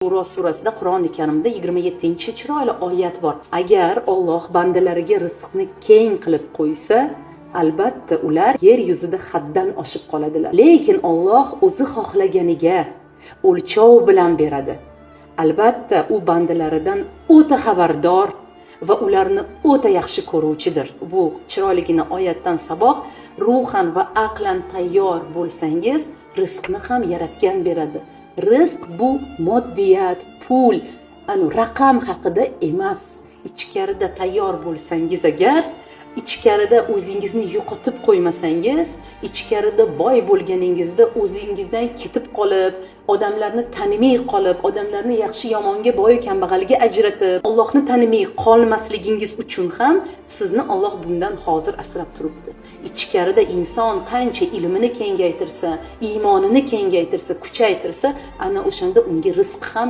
Shuro surasida Qur'oni Karimda 27 chiroyli oyat bor. Agar Alloh bandalariga rizqni keng qilib qo'ysa, albatta ular yer yuzida haddan oshib qoladilar. Lekin Alloh o'zi xohlaganiga o'lchov bilan beradi. Albatta u bandalaridan o'ta xabardor va ularni o'ta yaxshi ko'ruvchidir. Bu chiroyligina oyatdan saboq, ruhan va aqlan tayyor bo'lsangiz, rizqni ham yaratgan beradi. Rizq bu moddiyat, pul, raqam haqida emas. Ichkarida tayyor bo'lsangiz agar, ichkarida o'zingizni yo'qotib qo'ymasangiz, ichkarida boy bo'lganingizda o'zingizdan ketib qolib, odamlarni tanimay qolib, odamlarni yaxshi yomonga, boy kambag'alga ajratib, Allohni tanimay qolmasligingiz uchun ham sizni Alloh bundan hozir asrab turibdi. Ichkarida inson qancha ilmini kengaytirsa, iymonini kengaytirsa, kuchaytirsa, ana o'shanda unga rizq ham